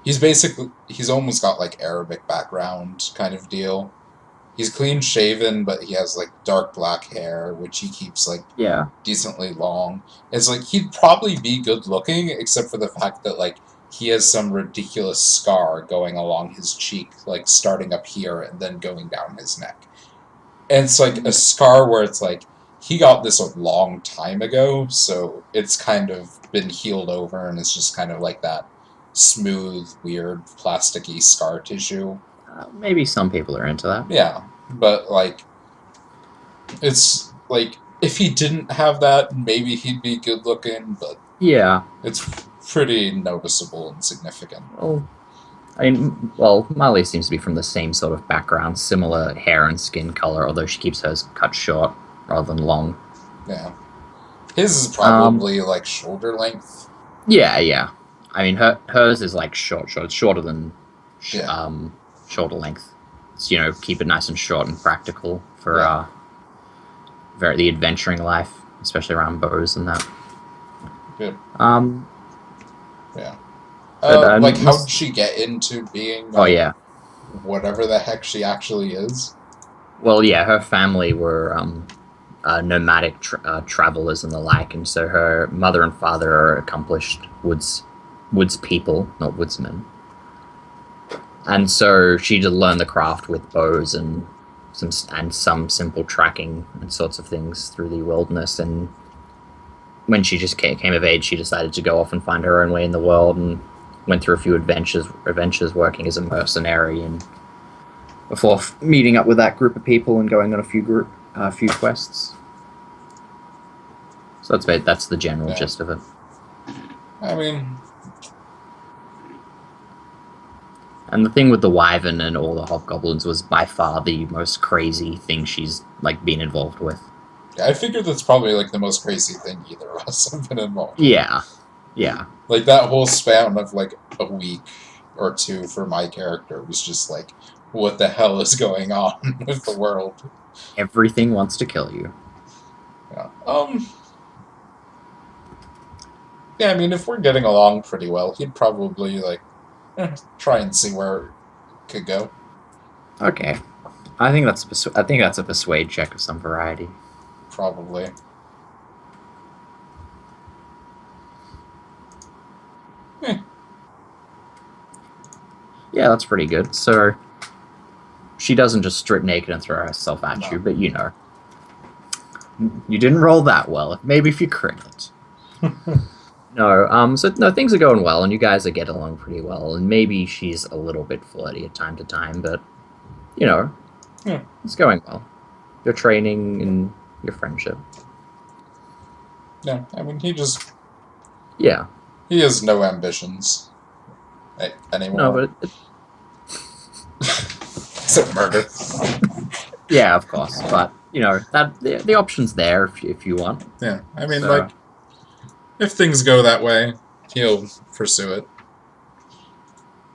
he's almost got, like, Arabic background kind of deal. He's clean shaven, but he has, like, dark black hair, which he keeps, like, yeah, decently long. It's like, he'd probably be good looking, except for the fact that, like, he has some ridiculous scar going along his cheek, like, starting up here and then going down his neck. And it's like a scar where it's like, he got this a long time ago, so it's kind of been healed over, and it's just kind of like that smooth, weird, plasticky scar tissue. maybe some people are into that. Yeah, but, like, it's like, if he didn't have that, maybe he'd be good looking, but Yeah. it's pretty noticeable and significant. Well, I mean, well, Molly seems to be from the same sort of background, similar hair and skin color, although she keeps hers cut short rather than long. Yeah. His is probably, like, shoulder length. Yeah, yeah. I mean, hers is like short. It's shorter than Yeah. shoulder length. It's, keep it nice and short and practical for Yeah. the adventuring life, especially around bows and that. Good. Yeah. But, like, how did she get into being, oh yeah. whatever the heck she actually is? Well, yeah, her family were nomadic travelers and the like, and so her mother and father are accomplished woods people, not woodsmen. And so she did learn the craft with bows and some simple tracking and sorts of things through the wilderness. And when she just came of age, she decided to go off and find her own way in the world, and went through a few adventures working as a mercenary, and before meeting up with that group of people and going on a few quests. So that's the general gist of it. I mean, and the thing with the Wyvern and all the hobgoblins was by far the most crazy thing she's like been involved with. I figured that's probably, like, the most crazy thing either of us have been involved with. Yeah. Like, that whole span of, like, a week or two for my character was just like, what the hell is going on with the world? Everything wants to kill you. Yeah. Yeah, I mean, if we're getting along pretty well, he'd probably, like, try and see where it could go. Okay. I think that's a persuade check of some variety. Probably. Yeah, that's pretty good. So she doesn't just strip naked and throw herself at you, but you didn't roll that well. Maybe if you crit it. No, things are going well, and you guys are getting along pretty well. And maybe she's a little bit flirty at time to time, but it's going well. Your training and your friendship. Yeah, I mean, he has no ambitions anymore. No, but except murder. Yeah, of course. But that the option's there if you want. Yeah, I mean, like, if things go that way, he'll pursue it.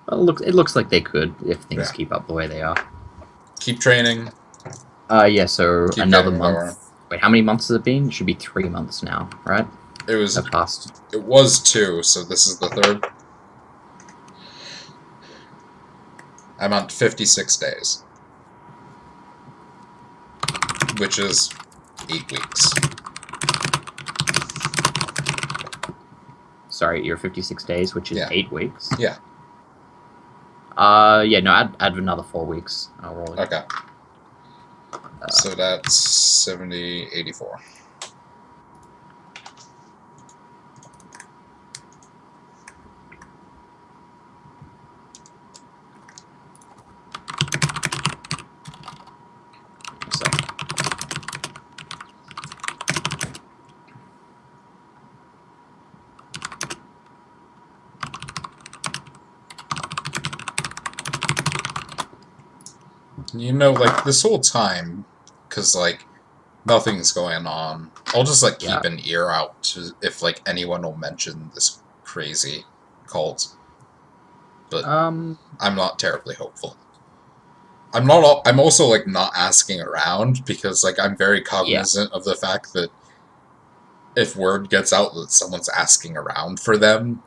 Well, it looks like they could if things keep up the way they are. Keep training. Yeah. So Keep another getting month. lower. Wait, how many months has it been? It should be 3 months now, right? It was. That passed. It was 2, so this is the 3rd. I'm on 56 days, which is 8 weeks. Sorry, you're 56 days, which is 8 weeks. Yeah. Yeah. No, add another 4 weeks. I'll roll it. Okay. So that's 70, 84. You know, like, this whole time, because, like, nothing's going on, I'll just, like, keep an ear out to if, like, anyone will mention this crazy cult. But I'm not terribly hopeful. I'm also, like, not asking around, because, like, I'm very cognizant of the fact that if word gets out that someone's asking around for them,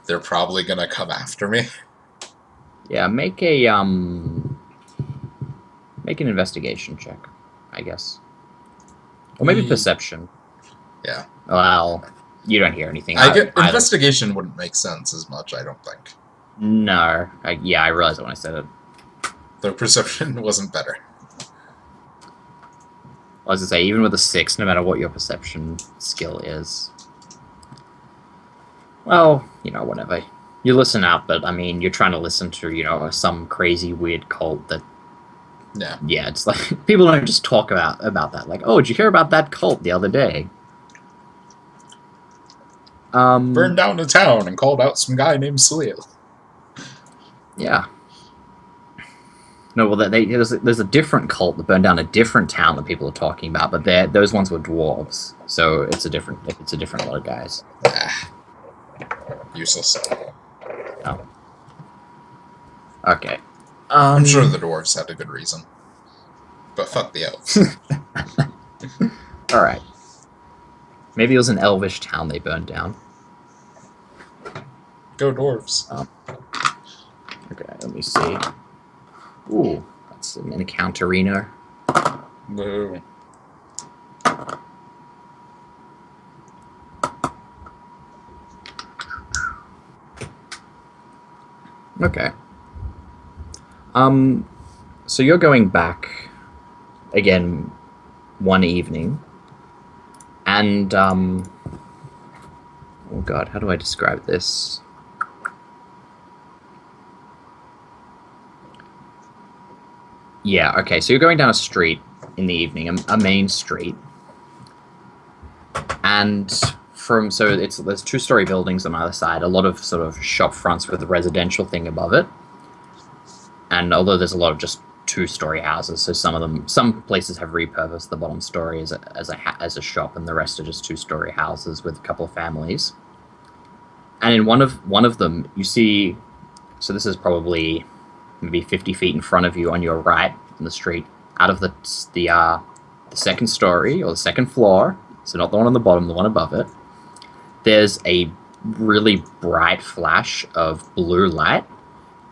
they're probably gonna come after me. Yeah, make an investigation check, I guess. Or maybe perception. Yeah. Well, you don't hear anything. Investigation wouldn't make sense as much, I don't think. No. I realized it when I said it. Though perception wasn't better. I was going to say, even with a 6, no matter what your perception skill is. Well, whatever. You listen out, but, I mean, you're trying to listen to, some crazy, weird cult that... Yeah, it's like, people don't just talk about that. Like, oh, did you hear about that cult the other day? Burned down a town and called out some guy named Salil. Yeah. No, well, there's a different cult that burned down a different town that people are talking about, but those ones were dwarves, so it's a different lot of guys. Useless. Oh. Okay. I'm sure the dwarves had a good reason. But fuck the elves. Alright. Maybe it was an elvish town they burned down. Go dwarves. Okay, let me see. Ooh, that's an encounterino. Woo. Okay. So you're going back again one evening, and oh god, how do I describe this? Yeah, okay, so you're going down a street in the evening, a main street, and there's 2-story buildings on either side, a lot of sort of shop fronts with a residential thing above it, and although there's a lot of just 2-story houses, so some places have repurposed the bottom story as a shop, and the rest are just 2-story houses with a couple of families. And in one of them, you see, so this is probably maybe 50 feet in front of you on your right in the street, out of the second story or the second floor, so not the one on the bottom, the one above it, there's a really bright flash of blue light,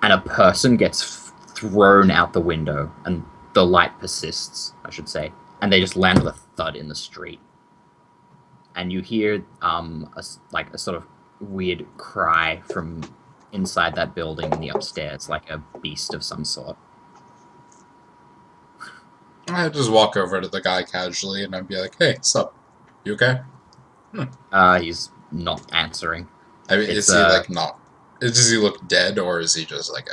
and a person gets thrown out the window, and the light persists, I should say, and they just land with a thud in the street. And you hear a sort of weird cry from inside that building in the upstairs, like a beast of some sort. I'd just walk over to the guy casually and I'd be like, hey, what's up? You okay? He's not answering. I mean, is he like not... Does he look dead, or is he just like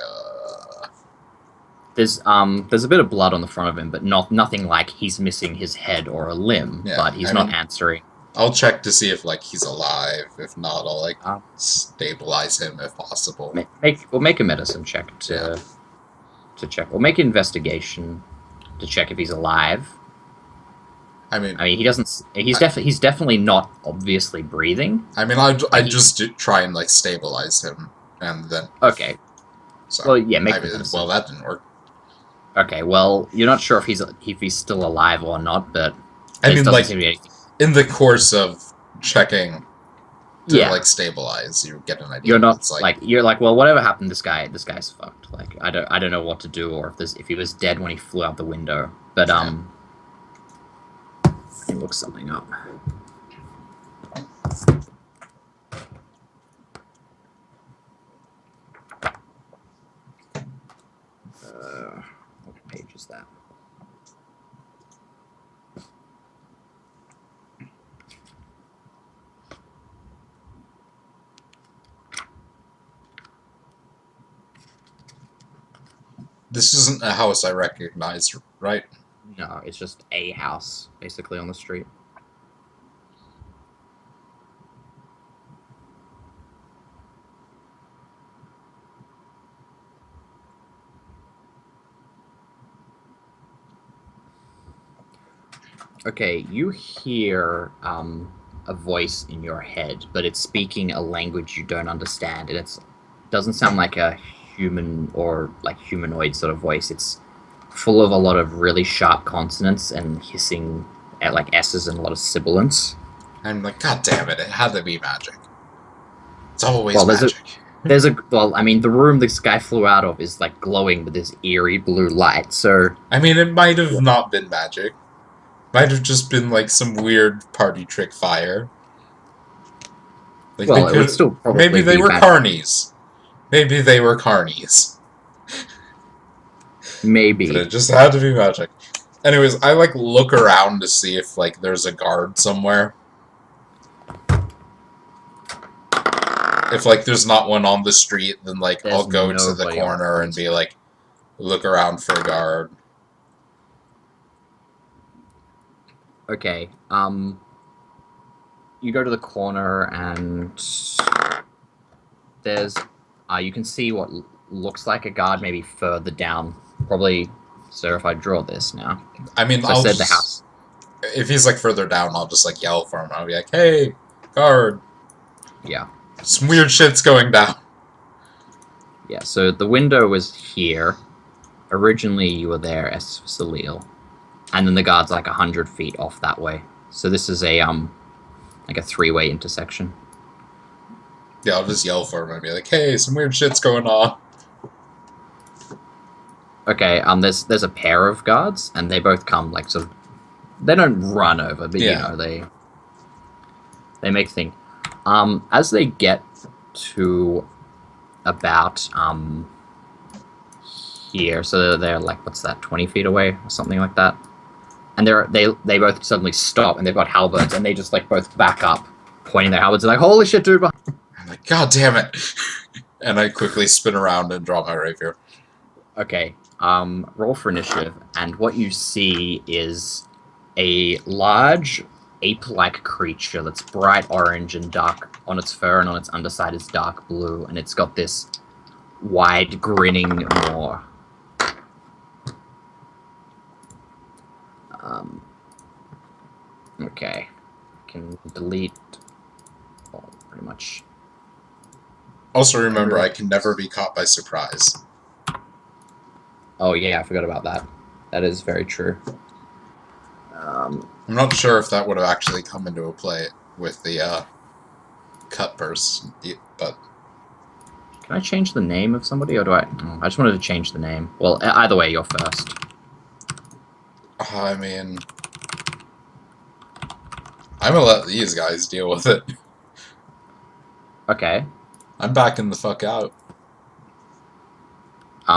There's a bit of blood on the front of him, but nothing like he's missing his head or a limb, but he's not answering. I'll check to see if, like, he's alive. If not, I'll, like, stabilize him if possible. We'll make a medicine check to check. We'll make an investigation to check if he's alive. I mean, he doesn't. He's definitely not obviously breathing. I mean, I just try and, like, stabilize him, and then. Okay. So, well, yeah, make the medicine. Well, that didn't work. Okay. Well, you're not sure if he's still alive or not, but I mean, like, in the course of checking to like stabilize, you get an idea. You're not you're like, well, whatever happened, this guy's fucked. Like, I don't know what to do, or if he was dead when he flew out the window. But I can look something up. What page is that? This isn't a house I recognize, right? No, it's just a house, basically, on the street. Okay, you hear a voice in your head, but it's speaking a language you don't understand, and it doesn't sound like a human or like humanoid sort of voice. It's full of a lot of really sharp consonants and hissing like S's and a lot of sibilants. I'm like, God damn it! It had to be magic. It's always Well, magic. well, I mean, the room this guy flew out of is like glowing with this eerie blue light. So, I mean, it might have not been magic. Might have just been like some weird party trick fire. Like well, it would still probably maybe they be were magic. carnies. Maybe they were carnies. Maybe. But it just had to be magic. Anyways, I like look around to see if like there's a guard somewhere. If like there's not one on the street, then like I'll go to the corner and be like, look around for a guard. Okay. You go to the corner and there's you can see what looks like a guard maybe further down. Probably. So if I draw this now, I mean, so I'll I said just, the house. If he's like further down, I'll just like yell for him. I'll be like, "Hey, guard! Yeah. Some weird shit's going down." Yeah. So the window was here. Originally, you were there as Salil, and then the guard's like 100 feet off that way. So this is a like a three-way intersection. Yeah, I'll just yell for him and be like, "Hey, some weird shit's going on." Okay, there's a pair of guards, and they both come like sort of. They don't run over, but Yeah. you know they make thing. As they get to about here, so they're like what's that, 20 feet away or something like that, and they both suddenly stop, and they've got halberds, and they just like both back up, pointing their halberds, and like holy shit, dude! I'm like, God damn it! And I quickly spin around and draw my rapier. Okay. Roll for initiative, and what you see is a large ape-like creature that's bright orange and dark on its fur, and on its underside is dark blue, and it's got this wide, grinning maw. Okay. Can delete pretty much. Also remember, I can never be caught by surprise. Oh yeah, I forgot about that. That is very true. I'm not sure if that would have actually come into a play with the cut burst, but... Can I change the name of somebody, or do I... I just wanted to change the name. Well, either way, you're first. I mean... I'm gonna let these guys deal with it. Okay. I'm backing the fuck out.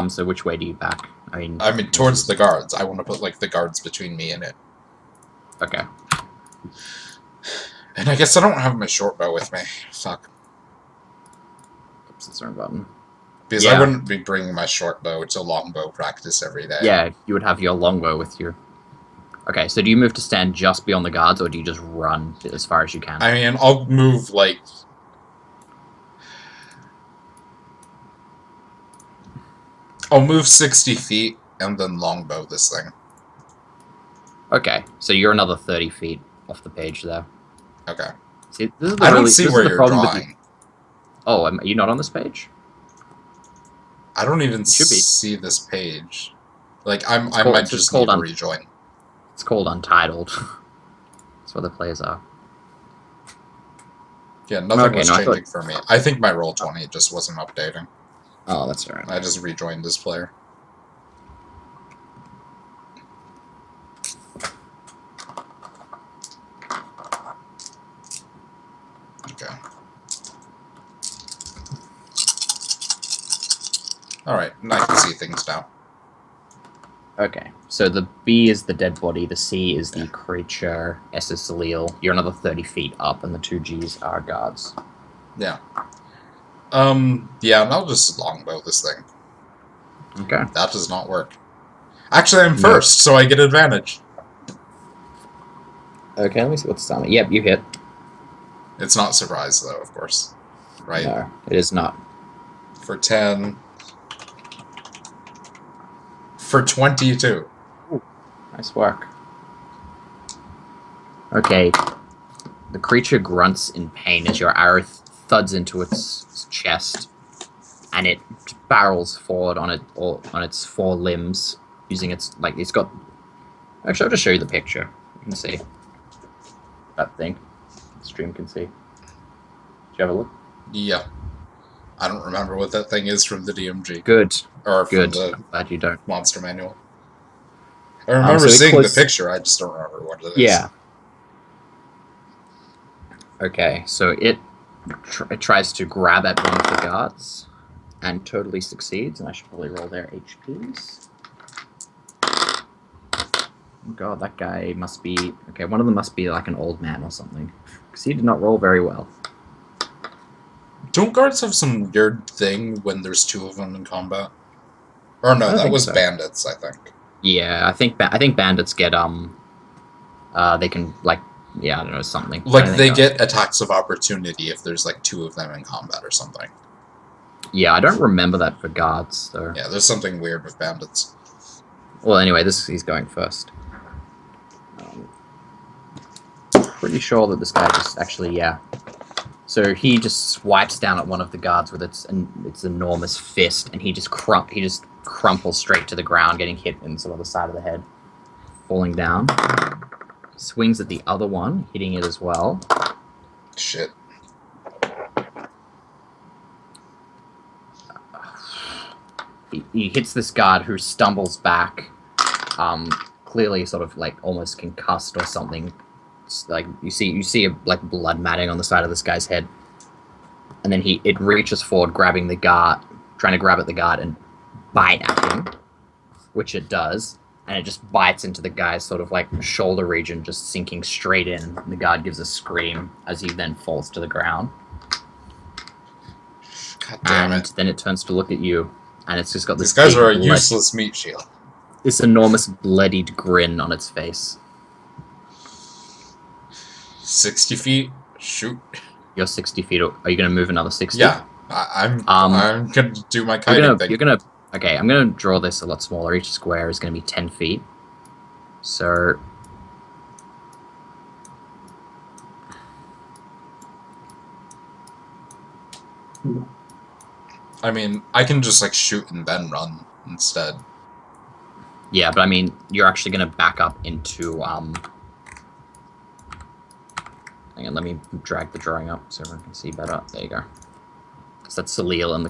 So which way do you back? I mean, towards the guards. I want to put, like, the guards between me and it. Okay. And I guess I don't have my short bow with me. Fuck. Oops, that's the wrong button. Because Yeah. I wouldn't be bringing my short bow to longbow practice every day. Yeah, you would have your longbow with you. Okay, so do you move to stand just beyond the guards, or do you just run as far as you can? I mean, I'll move, like... I'll move 60 feet and then longbow this thing. Okay, so you're another 30 feet off the page there. Okay. See, this is the I don't see where you're problem drawing. Oh, are you not on this page? I don't even should be. see this page. Like, I called- might it's just called need to rejoin. It's called Untitled. That's where the players are. Yeah, nothing was I changing for me. I think my roll 20 just wasn't updating. Oh, that's alright. I just rejoined this player. Okay. Alright, I can see things now. Okay, so the B is the dead body, the C is the creature, S is Salil. You're another 30 feet up, and the two Gs are guards. Yeah. Yeah, and I'll just longbow this thing. Okay. That does not work. Actually, I'm first, so I get advantage. Okay, let me see what's on it. Yep, you hit. It's not surprise, though, of course. Right? No, it is not. For 10. For 22. Nice work. Okay. The creature grunts in pain as your arrow thuds into its chest, and it barrels forward on its four limbs, using its it's got. Actually, I'll just show you the picture. You can see that thing. The stream can see. Did you have a look? Yeah. I don't remember what that thing is from the DMG. Good. Or from Good. the I'm glad you don't. monster manual. I remember seeing the picture, I just don't remember what it is. Yeah. Okay, so it tries to grab at one of the guards and totally succeeds, and I should probably roll their HPs. Oh god, that guy must be... Okay, one of them must be like an old man or something, because he did not roll very well. Don't guards have some weird thing when there's two of them in combat? Or no, that was bandits, I think. Yeah, I think bandits get, they can, like, yeah, I don't know, something. Like, they get attacks of opportunity if there's, like, two of them in combat or something. Yeah, I don't remember that for guards, though. Yeah, there's something weird with bandits. Well, anyway, he's going first. Pretty sure that this guy just actually, yeah. So he just swipes down at one of the guards with its enormous fist, and he just crumples straight to the ground, getting hit in sort of the side of the head, falling down. Swings at the other one, hitting it as well. Shit. He hits this guard who stumbles back, clearly sort of like almost concussed or something. It's like you see like blood matting on the side of this guy's head, and then it reaches forward, grabbing the guard, trying to grab at the guard and bite at him, which it does. And it just bites into the guy's sort of like shoulder region, just sinking straight in. And the guard gives a scream as he then falls to the ground. God damn it. Then it turns to look at you, and it's just got this. These guys are a useless meat shield. This enormous bloodied grin on its face. 60 feet? Shoot. You're 60 feet. Are you going to move another 60? Yeah. I'm going to do my kiting thing. Okay, I'm going to draw this a lot smaller. Each square is going to be 10 feet. So... I mean, I can just, like, shoot and then run instead. Yeah, but I mean, you're actually going to back up into, Hang on, let me drag the drawing up so everyone can see better. There you go. So that's Salil and